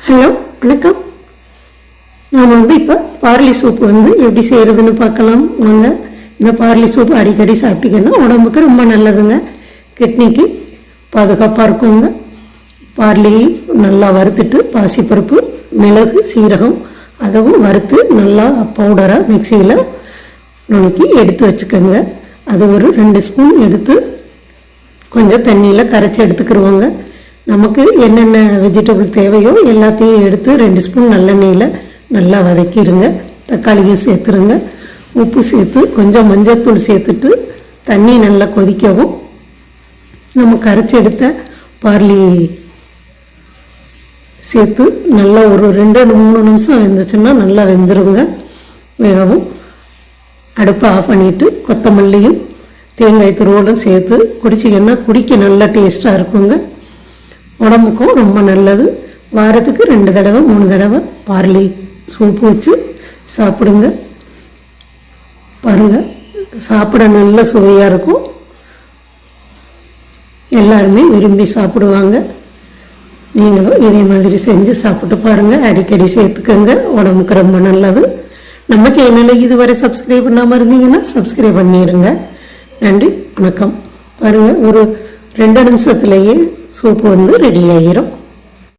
Hello வணக்கம். நாம் இப்போ பார்லி சூப் எப்படி செய்கிறதுன்னு பார்க்கலாம் வாங்க. இந்த பார்லி சூப் அடிக்கடி சாப்பிட்டீங்கன்னா உடம்புக்கு ரொம்ப நல்லதுங்க. கிட்னிக்கு பாதுகாப்பாக இருக்குங்க. பார்லியை நல்லா வறுத்துட்டு பாசிப்பருப்பு, மிளகு, சீரகம் அதவும் வறுத்து நல்லா பவுடராக மிக்சியில் நுணுக்கி எடுத்து வச்சுக்கோங்க. அது ஒரு 2 ஸ்பூன் எடுத்து கொஞ்சம் தண்ணியில் கரைச்சி எடுத்துக்கிடுவோங்க. நமக்கு என்னென்ன வெஜிடபிள் தேவையோ எல்லாத்தையும் எடுத்து 2 ஸ்பூன் நல்லெண்ணெயில் நல்லா வதக்கிடுங்க. தக்காளியும் சேர்த்துருங்க. உப்பு சேர்த்து கொஞ்சம் மஞ்சத்தூள் சேர்த்துட்டு தண்ணி நல்லா கொதிக்கவும் நம்ம கரைச்சி எடுத்த பார்லி சேர்த்து நல்லா ஒரு 2-3 நிமிஷம் வெந்துச்சுன்னா நல்லா வெந்துருங்க. வேகவும் அடுப்பை ஆஃப் பண்ணிவிட்டு கொத்தமல்லியும் தேங்காய் துருவலும் சேர்த்து குடிச்சிங்கன்னா குடிக்க நல்லா டேஸ்ட்டாக இருக்குங்க. உடம்புக்கும் ரொம்ப நல்லது. வாரத்துக்கு 2 தடவை 3 தடவை பார்லி சூப்பு வச்சு சாப்பிடுங்க. பாருங்கள், சாப்பிட நல்ல சுவையாக இருக்கும். எல்லாருமே விரும்பி சாப்பிடுவாங்க. நீங்களும் இதே மாதிரி செஞ்சு சாப்பிட்டு பாருங்கள். அடிக்கடி சேர்த்துக்கோங்க. உடம்புக்கு ரொம்ப நல்லது. நம்ம சேனலை இதுவரை சப்ஸ்கிரைப் பண்ணாமல் இருந்தீங்கன்னா சப்ஸ்கிரைப் பண்ணிடுங்க. நன்றி, வணக்கம். பாருங்கள், ஒரு 2 நிமிஷத்துலேயே சூப்பு ரெடி ஆகிரும்.